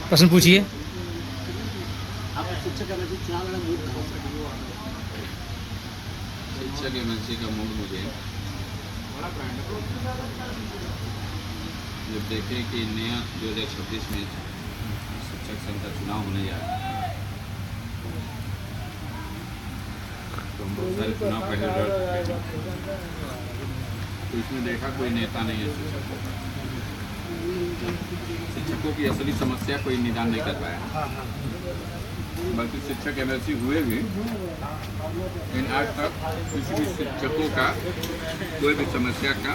प्रश्न पूछिए। आप शिक्षक एमएलसी चुनाव लड़ने मूड कहाँ से? शिक्षक एमएलसी का मूड मुझे जब देखे कि नया 2026 में शिक्षक संघ का चुनाव होने जा रहा है, तो हम बहुत सारे चुनाव पहले लड़ चुके हैं, तो इसमें देखा कोई नेता नहीं है शिक्षकों का। शिक्षकों की असली समस्या कोई निदान नहीं कर पाया, बल्कि शिक्षक एमएलसी हुए भी लेकिन आज तक किसी भी शिक्षकों का कोई भी समस्या का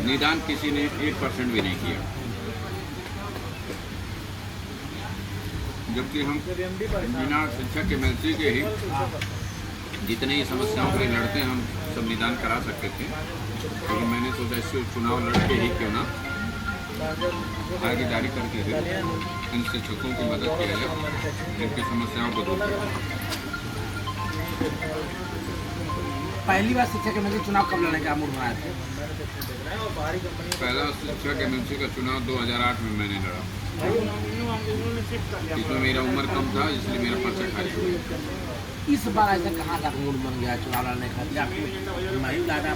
निदान किसी ने 1% भी नहीं किया। जबकि हम बिना शिक्षक एमएलसी के ही जितने ही समस्याओं के लड़ते हम सब निदान करा सकते थे, लेकिन मैंने सोचा इससे चुनाव लड़के ही क्यों ना भागीदारी करके इन शिक्षकों की मदद किया जाए, जिनकी समस्याओं को दूर किया। पहली बार शिक्षक एमएलसी चुनाव कब लड़ने का मूड बनाया थे? पहला शिक्षक एमएलसी का चुनाव 2008 में मैंने लड़ा। इसमें मेरा उम्र कम था, इसलिए मेरा पर्चा खारिज हो गया। इस बार ऐसा कहाँ तक मूड बन गया चुनाव लड़ने का? महिला लाना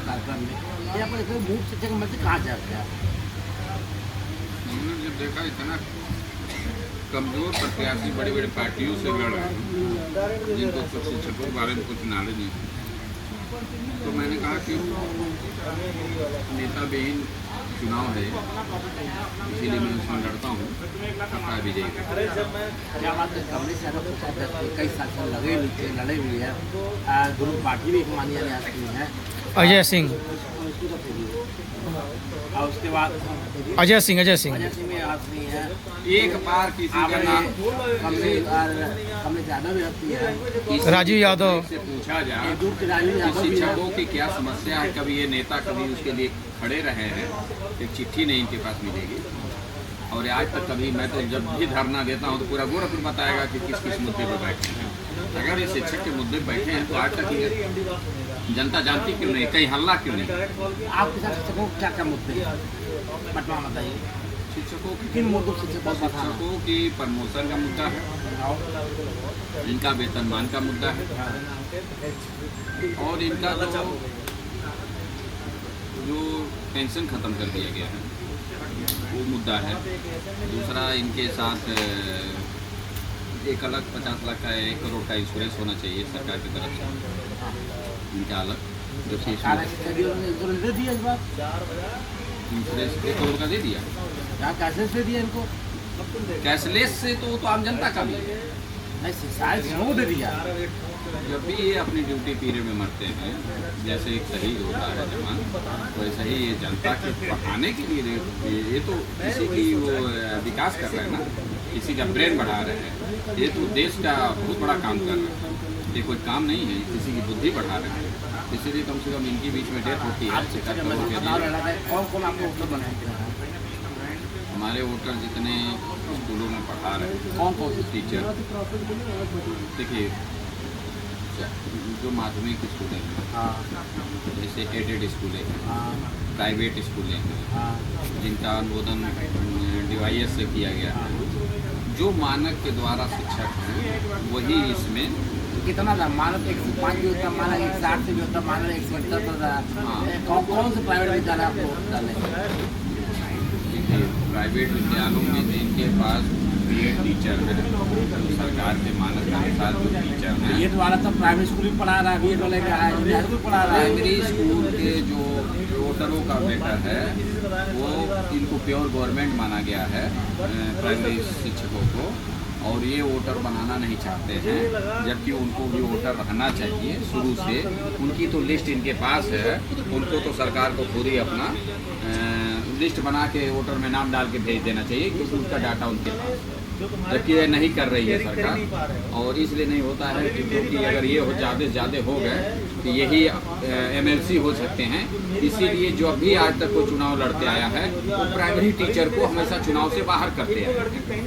कार्यक्रम में यहाँ पर मूड शिक्षक एमएलसी कहाँ जा गया? हमने जब देखा इतना कमजोर प्रत्याशी बड़ी बड़ी पार्टियों से लड़ रहे हैं, जिनको कुछ शिक्षकों के बारे में कुछ नॉलेज नहीं, तो मैंने कहा कि नेता विहीन चुनाव है, इसीलिए मैं उसमें लड़ता हूँ, पक्का विजयी। क्या बात है, कमलेश यादव कई साल से लड़े हुए हैं, दोनों पार्टी भी मानी जाती है। अजय सिंह, और उसके बाद अजय सिंह अजय सिंह में आती है। एक बार किसी का नाम कमलेश यादव भी आती है। राजीव यादव से पूछा जाए दूर के राजीव कि यादव भी है। शिक्षकों की क्या समस्या है, कभी ये नेता कभी उसके लिए खड़े रहे हैं, एक चिट्ठी नहीं इनके पास मिलेगी। और आज तक कभी, मैं तो जब भी धरना देता हूँ तो पूरा गोरखपुर बताएगा कि किस किस मुद्दे पर बैठे हैं। अगर ये शिक्षक के मुद्दे बैठे हैं तो आज तक ये जनता जानती क्यों नहीं, कहीं हल्ला क्यों नहीं? आपके साथ शिक्षकों को क्या क्या मुद्दे हैं पटना बताइए? शिक्षकों की किन मुद्दों से शिक्षकों की प्रमोशन का मुद्दा है, इनका वेतनमान का मुद्दा है, और इनका जो पेंशन खत्म कर दिया गया है वो मुद्दा है। दूसरा, इनके साथ एक अलग 50 लाख का 1 करोड़ का इंश्योरेंस होना चाहिए सरकार की तरफ से, इनका अलग जो इंश्योरेंस 1 करोड़ का दे दिया। कैशलेस दे दिया इनको? कैशलेस से तो वो तो आम जनता का भी है। नहीं दे दिया। जब भी ये अपनी ड्यूटी पीरियड में मरते हैं, जैसे एक शहीद होता है जवान, वैसे ही ये जनता के बढ़ाने के लिए ये तो किसी की वो विकास कर रहे हैं ना, किसी का ब्रेन बढ़ा रहे हैं, ये तो देश का बहुत बड़ा काम कर रहे हैं। ये कोई काम नहीं है, किसी की बुद्धि बढ़ा रहे हैं, इसीलिए कम से कम इनकी बीच में डेथ होती है। कौन आपको वोटर बनाए? हमारे वोटर जितने स्कूलों में पढ़ा रहे हैं, कौन कौन से टीचर, देखिए जो माध्यमिक स्कूलें हैं, जैसे एडेड स्कूलें हैं, प्राइवेट स्कूलें हैं, जिनका अनुमोदन DYS से किया गया है, जो मानक के द्वारा शिक्षक हैं वही इसमें। कितना था मानक? 105 भी होता, मानक 160 से भी होता, मानक 170 होता। कौन से प्राइवेट विद्यालय आपको डाले? प्राइवेट विद्यालयों में जिनके पास BEd टीचर है, सरकार के मानक के अनुसार जो टीचर हैं, ये वाला तो प्राइवेट स्कूल में पढ़ा रहा है, BEd वाले का है, पढ़ा रहा है। प्राइमरी स्कूल के जो वोटरों का बेटर है वो इनको प्योर गवर्नमेंट माना गया है, प्राइमरी शिक्षकों को, और ये वोटर बनाना नहीं चाहते हैं, जबकि उनको भी वोटर रहना चाहिए शुरू से। उनकी तो लिस्ट इनके पास है, उनको तो सरकार को खुद ही अपना लिस्ट बना के वोटर में नाम डाल के भेज देना चाहिए, क्योंकि उसका डाटा उनके पास है, जबकि ये नहीं कर रही है सरकार। और इसलिए नहीं होता है क्योंकि अगर ये ज़्यादा से ज़्यादा हो गए तो यही MLC हो सकते हैं। इसीलिए जो अभी आज तक कोई चुनाव लड़ते आया है वो प्राइमरी टीचर को हमेशा चुनाव से बाहर करते हैं।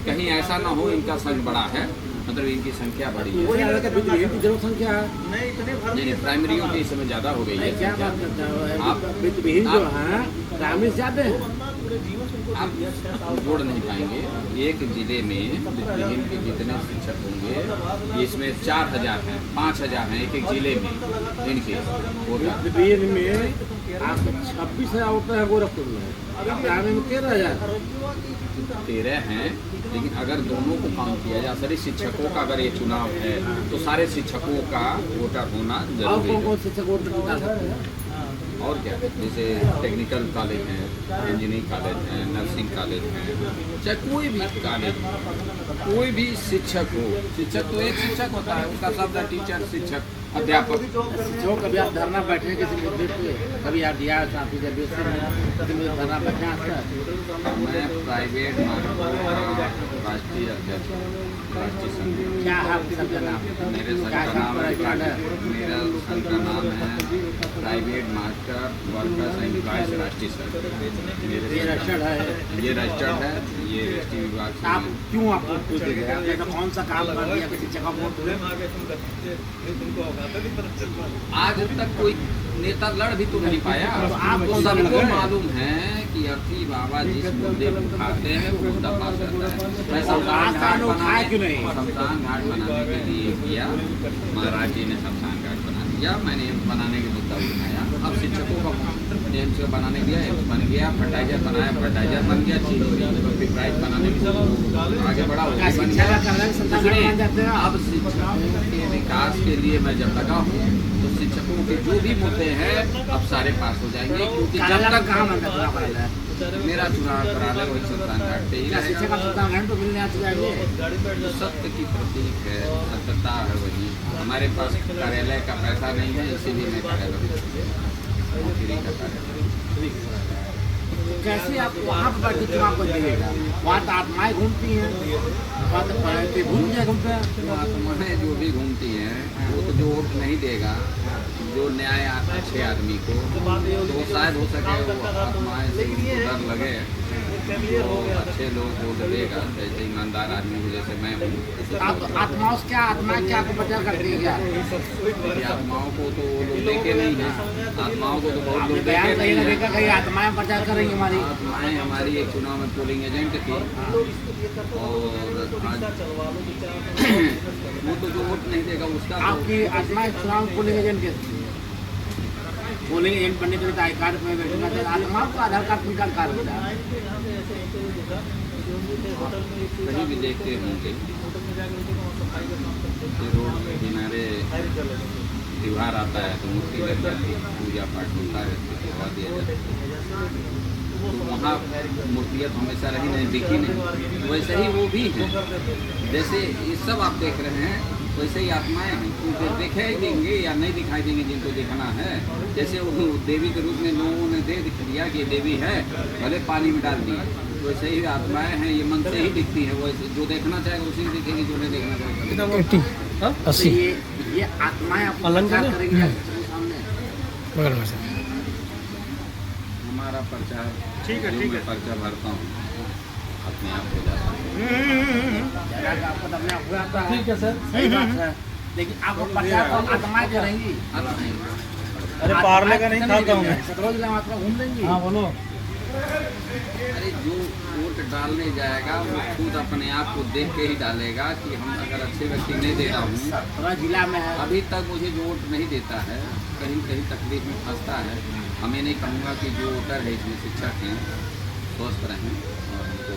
कहीं ऐसा ना हो इनका संघ बड़ा है, मतलब इनकी संख्या बड़ी है। संख्या नहीं, प्राइमरियों की इस समय ज़्यादा हो गई है। क्या बात करते हैं? आप जो है प्राइमरी ज्यादा है। आप जोड़ नहीं पाएंगे। एक जिले में विभिन्न के जितने शिक्षक होंगे, इसमें 4000 हैं, 5000 हैं एक एक जिले में इनके कोटा। विभिन्न में आपको 26,000 वोटर है गोरखपुर में, ग्रामीण में 13,000। 13 हैं, लेकिन अगर दोनों को काउंट किया जाए, सारे शिक्षकों का अगर ये चुनाव है तो सारे शिक्षकों का वोटर होना और जरूरी कौन है। कौन शिक्षक वोटर जिता सकते हैं? और क्या, जैसे टेक्निकल कॉलेज हैं, इंजीनियरिंग कॉलेज हैं, नर्सिंग कॉलेज हैं, चाहे कोई भी कॉलेज, कोई भी शिक्षक हो, शिक्षक तो एक शिक्षक होता है, उसका शब्द है टीचर, शिक्षक, अध्यापक। जो कभी आप धरना बैठे किसी मुद्दे पे, कभी आप दिया शांति जब कभी मुझे धरना बैठे आता मैं प्राइवेट राष्ट्रीय अध्यक्ष, राष्ट्रीय संघ। क्या है आपके संघ का नाम? मेरे संघ क्या का काम नाम पर है रिकॉर्ड है? मेरा संघ का नाम है प्राइवेट मास्टर वर्कर्स एम्प्लॉयज राष्ट्रीय संघ। मेरे ये रजिस्टर्ड है? ये रजिस्टर्ड है, ये एसटी विभाग से आप क्यों आपको पूछ गए? आपने तो कौन सा काम कर दिया किसी जगह वोट हुए? आज तक कोई नेता लड़ भी तो नहीं पाया। तो आप कौन सा सबको लड़ रहे? मालूम है कि अर्थी बाबा जिस मुद्दे को उठाते हैं वो मुद्दा पास करता है। मैं शमशान घाट उठाया क्यों नहीं? शमशान घाट बनाने के लिए किया, महाराज जी ने शमशान घाट बना दिया, मैंने एम्स बनाने के मुद्दा उठाया। अब शिक्षकों का एम्स बनाने दिया, एम्स बन गया, फर्टाइजर बनाया, फर्टाइजर बन गया, चीज प्राइज बनाने के आगे बढ़ा वो भी बन गया। अब शिक्षकों के विकास के लिए मैं जब लगा हूँ तो शिक्षकों के जो भी मुद्दे हैं अब सारे पास हो जाएंगे, क्योंकि जब तक मेरा चुनाव करा ले वही शमशान घाट पे ही रहेगा। तो मिलने आते जाएंगे। जो सत्य की प्रतीक है, सत्यता है, वही हमारे पास कार्यालय का पैसा नहीं है, इसीलिए मैं कार्यालय नौकरी का कार्यालय। कैसे आप वहाँ पर बैठे चुनाव को देगा? वहाँ तो आत्माएं घूमती हैं, वहाँ तो पढ़ते घूम जाए घूमते हैं। आत्माएं जो भी घूमती हैं वो तो जो वोट नहीं देगा, जो न्याय अच्छे आदमी को, तो वो शायद हो सके वो आत्माएं से उनको डर लगे तो अच्छे लोग वोट देगा। जैसे ईमानदार आदमी को, जैसे मैं हूँ। आप आत्माओं से क्या आत्माएं क्या आपको प्रचार करती है क्या? आत्माओं को तो वो लोग देखे नहीं है, आत्माओं को तो बहुत आपने लोग बयान देखे कहीं नहीं ना है। देखा कहीं आत्माएं प्रचार कर रही हैं हमारी? आत्माएं हमारी एक चुनाव में पोलिंग एजेंट थी, और आज वो तो जो वोट नहीं देगा उसका तो आपकी आत्माएं चुनाव में पोलिंग एजेंट के पोलिंग एजेंट बनने के लिए तो आई कार्ड में बैठना चाहिए। आत्माओं का आधार कार्ड निकाल कार्ड होता है। कहीं भी देखते होंगे कि रोड के किनारे त्योहार आता है तो मूर्ति लग जाती है, पूजा पाठ होता है, सेवा दिया जाता है, तो वहाँ मूर्तियाँ तो हमेशा रही नहीं, दिखी नहीं। वैसे ही वो भी हैं, जैसे ये सब आप देख रहे हैं वैसे ही आत्माएं हैं, उनको दिखाई देंगे या नहीं दिखाई देंगे जिनको देखना है। जैसे वो देवी के रूप में लोगों ने दे दिया कि देवी है, भले पानी में डाल दिए, वैसे ही आत्माएं हैं, ये मन से ही दिखती है। वैसे जो देखना चाहेगा उसी को दिखेगी, जो नहीं देखना चाहेगा। 80 ये आत्माएं आपको प्रचार करेंगी आपके सामने? बगल में से। हमारा प्रचार, जो मैं पर्चा भरता हूँ अपने आप हो जाता है। जगह का आपको तो अपने आप हो जाता है। ठीक है सर। सही बात है, लेकिन आपको प्रचार तो आत्माएं करेंगी। अरे पार्ले का नहीं खाता हूँ मैं। 17 जिला में आत्मा घूम लेंगी। हाँ बोलो। अरे जो वोट डालने जाएगा वो खुद अपने आप को देख के ही डालेगा कि हम अगर अच्छे व्यक्ति नहीं दे रहा हूँ। 17 जिला में है। अभी तक मुझे जो वोट नहीं देता है, कहीं कहीं तकलीफ में फंसता है। हमें नहीं कहूँगा कि जो वोटर है इसमें शिक्षक हैं, स्वस्थ रहें और हमको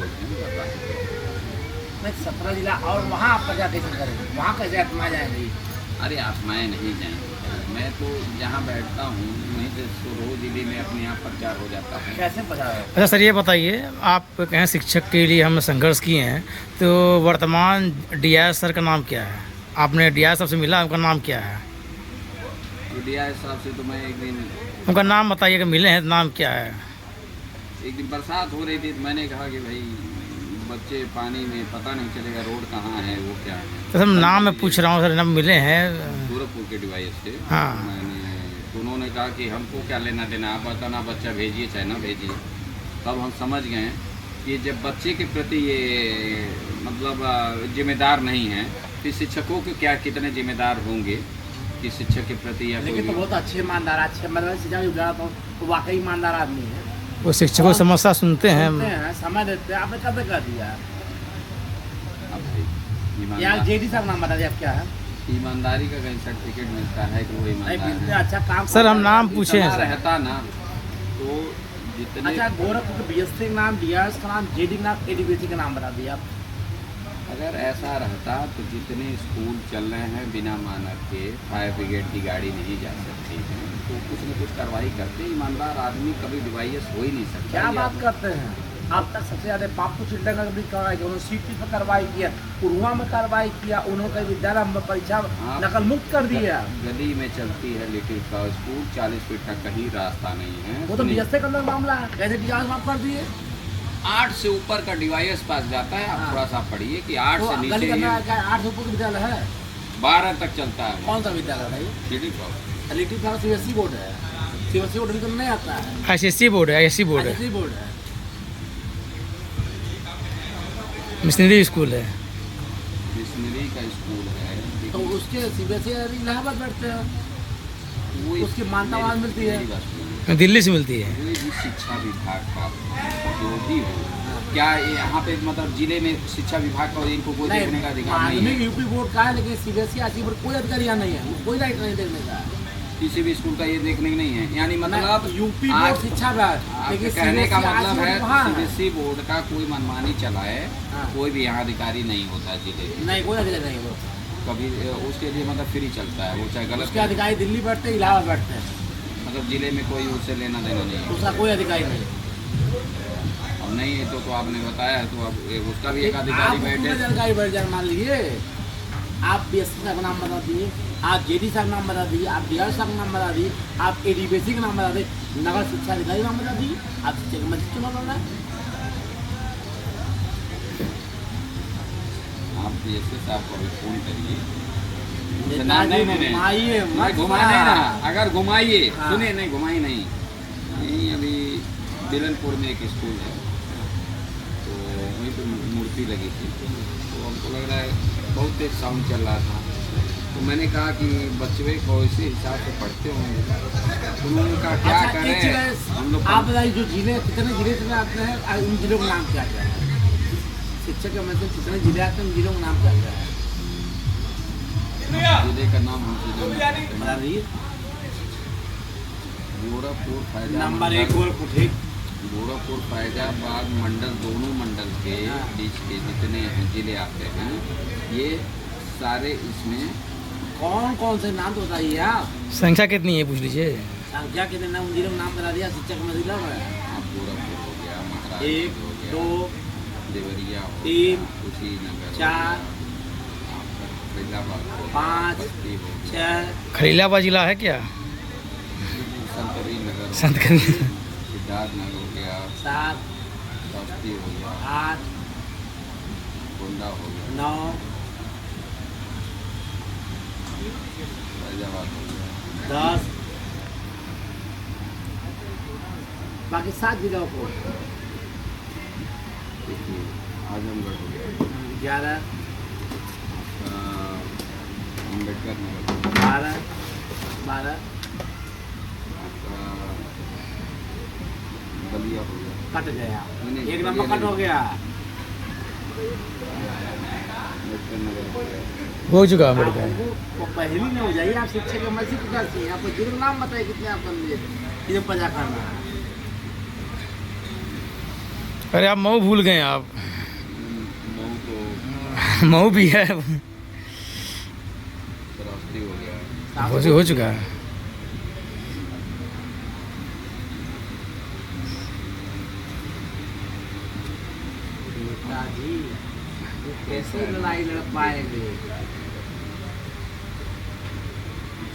मैं 17 जिला और वहाँ आप प्रचार कैसे करेंगे? वहाँ कैसे आत्मा जाएंगी? अरे आत्माएं नहीं जाएंगी, मैं तो जहाँ बैठता हूँ वहीं से रोज जिले में अपने यहाँ प्रचार हो जाता है। कैसे प्रचार? अच्छा सर, ये बताइए, आप कहें शिक्षक के लिए हम संघर्ष किए हैं, तो वर्तमान डीआई सर का नाम क्या है? आपने डीआई साहब से मिला, उनका नाम क्या है? डीआई साहब से तो मैं एक दिन, उनका नाम बताइए कि मिले हैं, नाम क्या है? एक दिन बरसात हो रही थी तो मैंने कहा कि भाई बच्चे पानी में, पता नहीं चलेगा रोड कहाँ है, वो क्या है। तो सर नाम मैं पूछ रहा हूँ सर, नाम मिले हैं? गोरखपुर के डिवाइस से। हाँ। मैंने तो उन्होंने कहा कि हमको क्या लेना देना, आप बताना, बच्चा भेजिए चाहे ना भेजिए। तब हम समझ गए कि जब बच्चे के प्रति ये मतलब जिम्मेदार नहीं है, तो शिक्षकों के क्या कितने जिम्मेदार होंगे कि शिक्षक के प्रति या लेकिन तो बहुत अच्छे ईमानदार, अच्छे मतलब शिक्षा जो तो वाकई ईमानदार आदमी है। वो शिक्षकों की समस्या सुनते हैं। समय देते हैं, आपने कब तक कर दिया? अब भाई, यार ईमानदार जेडी साहब नाम बता दिया, आप क्या है? ईमानदारी का कहीं सर्टिफिकेट मिलता है कि वो नहीं ईमानदार मिलते, है। अच्छा काम सर हम नाम इतना पूछे हैं सर। रहता ना तो जितने अच्छा गोरखपुर के बीएससी का नाम, डीआरएस का नाम, जेडी का नाम, एडीबीसी का नाम बता दिया आप। अगर ऐसा रहता तो जितने स्कूल चल रहे हैं बिना मानक के फायर ब्रिगेड की गाड़ी नहीं जा सकती है, तो कुछ न कुछ कार्रवाई करते। ईमानदार आदमी कभी डिवाइस हो ही नहीं सकता। क्या ये बात करते हैं? अब तक सबसे ज्यादा पापू चिल्ड्रन का भी कार्रवाई किया, उन्होंने सीटी पर कार्रवाई किया, उरुआ में कार्रवाई किया, उन्होंने विद्यालय में परीक्षा नकल मुक्त कर दिया। गली में चलती है लिटिल फ्लावर स्कूल, 40 फीट का कहीं रास्ता नहीं है। वो तो बीएससी का अंदर मामला है, कैसे डीआरएस माफ कर दिए? 8 से ऊपर का डिवाइस पास जाता है। आप हाँ। थोड़ा सा पढ़िए कि 8 तो से गली नीचे के अंदर 8 ऊपर विद्यालय है, 12 तक चलता है। कौन सा विद्यालय भाई? Little flower little flower CBSE board है, सीबीएसई बोर्ड भी तो नहीं आता है, ICSE बोर्ड है, ISC बोर्ड है, आईसीएसई बोर्ड है। मिशनरी स्कूल है। मिशनरी का स्कूल है, तो लेकिन उसके सीबीएसई इलाहाबाद बैठते हैं, वो उसकी मान्यता वहाँ मिलती है। मेरी बात सुनिए। दिल्ली से मिलती है। कोई भी शिक्षा विभाग का जो भी हो, क्या यहाँ पे मतलब जिले में शिक्षा विभाग का इनको कोई देखने का अधिकार नहीं माध्यमिक है? यूपी बोर्ड का है, लेकिन सीबीएसई आईसीएसई बोर्ड कोई अधिकारी यहाँ नहीं है, कोई राइट नहीं देखने का। किसी भी स्कूल का ये देखने का नहीं है। यानी मतलब यूपी आज बोर्ड शिक्षा विभाग, आपके लेकिन कहने का CBSE मतलब है वहाँ है। सीबीएसई बोर्ड का कोई मनमानी चलाए, हाँ। कोई भी यहाँ अधिकारी नहीं होता जिले में। नहीं कोई अधिकारी नहीं वो, कभी उसके लिए मतलब फ्री चलता है, वो चाहे गलत उसके है। अधिकारी दिल्ली बैठते हैं, इलाहाबाद बैठते हैं, मतलब जिले में कोई उससे लेना देना नहीं है। उसका कोई अधिकारी नहीं। अब नहीं है तो आपने बताया है, तो अब उसका भी एक आप अधिकारी उसमें बैठे। अधिकारी बैठ जाए, मान लीजिए आप बीएससी का नाम बता दिए, आप जेडी साहब का नाम बता दिए, आप डीआरएस का नाम बता दिए, आप एडीबीसी का नाम बता दिए, नगर शिक्षा अधिकारी का नाम बता दिए, आप शिक्षा मंत्री चुनाव लड़ रहे हैं। आप बीएससी साहब को भी फोन करिए। नेताजी घुमाइए मत घुमाए नहीं ना, अगर घुमाइए हाँ। सुनिए, नहीं घुमाई नहीं। यहीं अभी बिलनपुर में एक स्कूल है, तो वहीं पे मूर्ति लगी थी, तो हमको लग रहा है बहुत तेज साउंड चल रहा था। तो मैंने कहा कि बच्चे को इसी हिसाब से पढ़ते होंगे, तो उन्होंने कहा क्या अच्छा, एक करें हम लोग। चीज़ आप बताइए, जो जिले कितने जिले से आते हैं और उन जिलों का नाम क्या क्या है? शिक्षक के मतलब कितने जिले आते हैं, उन जिलों का नाम क्या क्या है? जिले का नाम हम बता दीजिए। गोरखपुर फैजाबाद नंबर 1 गोरखपुर, ठीक। गोरखपुर फैजाबाद मंडल, दोनों मंडल के हाँ। बीच के जितने जिले आते हैं, ये सारे इसमें कौन कौन से नाम तो बताइए आप। संख्या कितनी है पूछ लीजिए। संख्या कितने नाम, उन जिलों का नाम बता दिया, शिक्षक में जिला में आप गोरखपुर हो गया, महाराज 1 हो गया, 2 देवरिया हो 3 गया, कुशीनगर 4 आपका फैजाबाद हो गया, 5 बस्ती हो गया, 6 खलीलाबाद जिला है क्या? संतरी नगर हो संत गया, सिद्धार्थ नगर हो गया, 7 बस्ती हो गया, 8 गोंडा हो गया, 9 फैजाबाद हो गया, 10, बाकी 7 जिलों को देखिए आजमगढ़ हो गया, 11 आपका अम्बेडकर नगर हो गया, 12 12 आपका बलिया हो गया, कट गया, नहीं, एक नंबर बलिया कट हो गया। अम्बेडकर नगर हो गया, हो चुका है अम्बेडकर। आपको पहली में हो जाइए, आप शिक्षक के मर्जी प्रकार से आपको जिलों नाम बताइए कितने आप बन लिए, कितने पता करना है। अरे आप मऊ भूल गए आप। मऊ तो मऊ भी है, रास्ते हो गया, हो चुका है। नेताजी ये कैसे लड़ाई लड़ पाएंगे?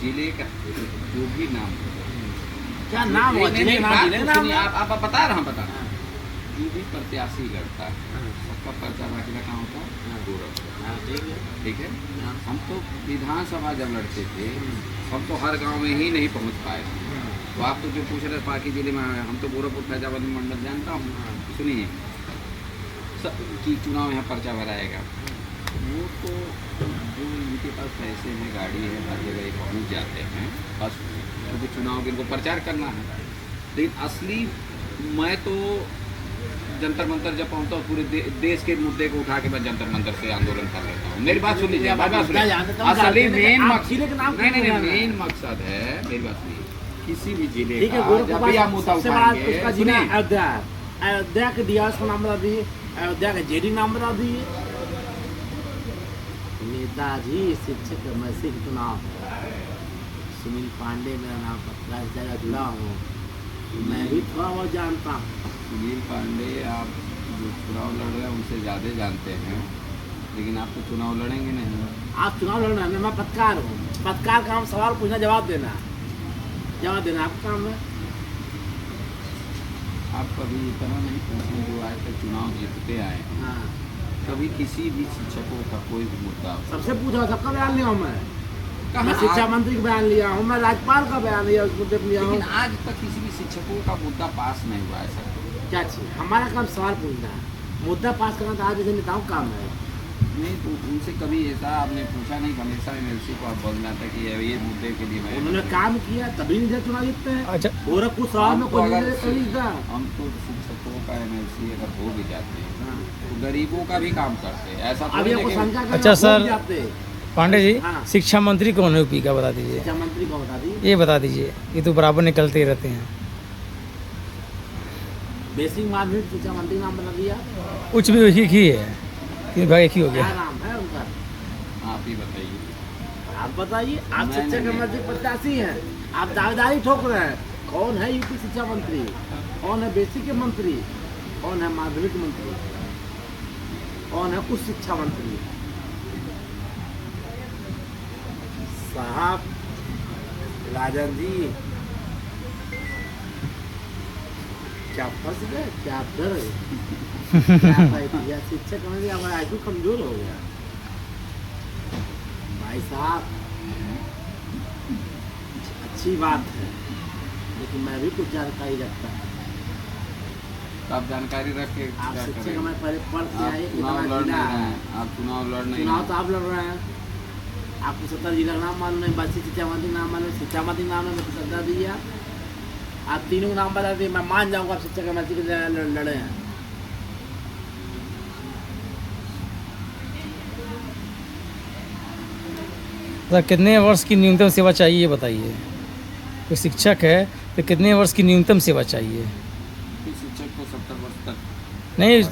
जिले का जो भी नाम हो, क्या नाम हो? नहीं, जिले नहीं, नाम, बात जिले तो नाम सुनिए, है? आप बता रहा हूँ, बता रहा हाँ, हूँ। जो भी प्रत्याशी लड़ता है हाँ, सबका पर्चा बाकी कहाँ होता है? हाँ। गोरखपुर, हाँ, ठीक है। ठीक है। हाँ, हम तो विधानसभा जब लड़ते थे, हम तो हर गांव में ही नहीं पहुंच पाए। तो आप तो जो पूछ रहे बाकी जिले में आए, हम तो गोरखपुर फैजाबाद मंडल जानता हूँ। सुनिए, कि चुनाव यहाँ पर्चा भराएगा, वो तो जो इनके पास पैसे हैं, गाड़ी है, हर जगह पहुँच जाते हैं, बस क्योंकि चुनाव के इनको प्रचार करना है। लेकिन असली मैं तो जंतर मंतर जब पहुंचता हूँ पूरे देश के मुद्दे को उठा के मैं जंतर मंतर से आंदोलन कर लेता हूँ। मेरी बात सुन लीजिए, मेरी बात सुनिए। असली मेन मकसद नहीं, मेन मकसद है, मेरी बात सुनिए, किसी भी जिले ठीक है, का जब भी आप मुद्दा सबसे बड़ा उठाएंगे, उसका जिला सुनिए, अयोध्या है। अयोध्या के डीआरएस का नाम बता दिए, अयोध्या का जेडी नाम बता दिए। नेताजी शिक्षक मैसिक चुनाव, सुनील पांडे मेरा नाम पत्रकार से ज़्यादा जुड़ा हूँ, मैं भी थोड़ा बहुत जानता हूँ। सुनील पांडे आप जो चुनाव लड़ रहे हैं उनसे ज़्यादा जानते हैं, लेकिन आप तो चुनाव लड़ेंगे नहीं। आप चुनाव लड़ना है, मैं पत्रकार हूँ, पत्रकार का हम सवाल पूछना, जवाब देना आपका काम है। आप कभी इतना नहीं पूछें जो आज तक चुनाव जीतते आए हैं, हाँ, कभी किसी भी शिक्षकों का कोई भी मुद्दा हो। सबसे पूछा, सबका बयान लिया हूँ मैं कहाँ शिक्षा आज- मंत्री का बयान लिया हूँ, मैं राज्यपाल का बयान लिया, उस मुद्दे पर लिया हूँ। लेकिन आज तक किसी भी शिक्षकों का मुद्दा पास नहीं हुआ है सर। क्या चीज़, हमारा काम सवाल पूछना है, मुद्दा पास करना तो आज जैसे नेताओं का काम है। नहीं तो उनसे कभी ऐसा आपने पूछा नहीं, हमेशा एमएलसी को आप बोलना था कि ये मुद्दे के लिए मैं उन्होंने काम किया तभी नहीं चुनाव जीतते हैं। अच्छा, गोरखपुर सवाल में हम तो कोई अगर नहीं तभी जीता। हम तो शिक्षकों का एमएलसी अगर हो भी जाते हैं हाँ। तो गरीबों का भी काम करते हैं, ऐसा अभी थोड़ी आपको है कि- शंका अच्छा सर, जाते पांडे जी, हाँ। शिक्षा मंत्री कौन है यूपी का, बता दीजिए। शिक्षा मंत्री को बता दी, ये बता दीजिए, ये तो बराबर निकलते ही रहते हैं। बेसिक माध्यमिक शिक्षा मंत्री नाम बता दिया। कुछ भी एक ही है, तीन भाग एक ही हो क्या गया। नाम है उनका, आप ही बताइए। आप बताइए। आप नहीं, शिक्षक नहीं, मंत्री प्रत्याशी हैं, आप दावेदारी ठोक रहे हैं। कौन है यूपी शिक्षा मंत्री, कौन है बेसिक के मंत्री, कौन है माध्यमिक मंत्री, कौन है उच्च शिक्षा मंत्री? साहब राजन जी, क्या फंस गए, क्या डर गए, क्या पाइए? शिक्षक मंत्री हमारा आईक्यू कमजोर हो गया भाई साहब। अच्छी बात है, लेकिन मैं भी कुछ जानकारी रखता हूँ। तो आप जानकारी रख के आप क्या शिक्षक करेंगे? हमें पहले पढ़ के आप आए, चुनाव इतना लड़ जिला नहीं रहे है। हैं, आप चुनाव लड़ नहीं चुनाव रहे तो आप लड़ रहे हैं, आपको 70 जिला का नाम मालूम है, बासी शिक्षा मंत्री नाम मालूम है, शिक्षा मंत्री नाम है, मैं तो सत्ता दिया। आप तीनों का नाम बता दिए, मैं मान जाऊंगा आप शिक्षक मंत्री के लड़े हैं। सर, कितने वर्ष की न्यूनतम सेवा चाहिए, ये बताइए। कोई शिक्षक है तो कितने वर्ष की न्यूनतम सेवा चाहिए? कि शिक्षक को 70 वर्ष तक नहीं,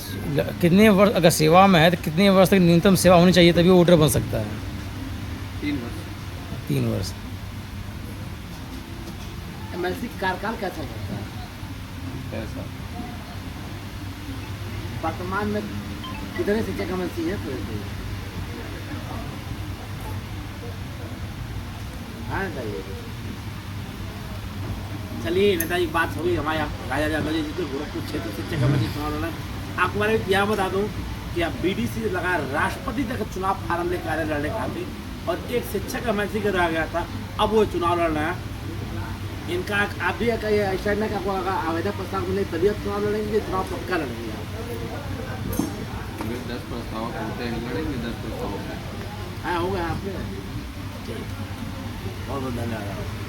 कितने वर्ष अगर सेवा में है तो कितने वर्ष तक न्यूनतम सेवा होनी चाहिए, तभी वो वोटर बन सकता है? 3 वर्ष। 3 वर्ष। एमएलसी कार्यकाल कैसा होता है? पैसा वर्तमान में कितने शिक्षक एमएलसी है? हाँ बताइए। चलिए नेताजी, बात हो गई हमारे राजा यादव जी तो गोरखपुर क्षेत्र शिक्षक एमएलसी चुनाव लड़ा। आपको बारे में यह बता दूं कि अब बीडीसी से लगा राष्ट्रपति तक चुनाव फार्म लेकर आ रहे लड़ने खातिर, और एक शिक्षक एमएलसी का रह गया था, अब वो चुनाव लड़ रहे हैं। इनका आप भी ऐसा ना कि आपको अगर आवेदन प्रस्ताव मिले तभी आप चुनाव लड़ेंगे, चुनाव पक्का लड़ेंगे आप? 10 प्रस्ताव होते हैं, लड़ेंगे 10 प्रस्ताव में। हाँ हो गया आपके। बहुत बहुत धन्यवाद।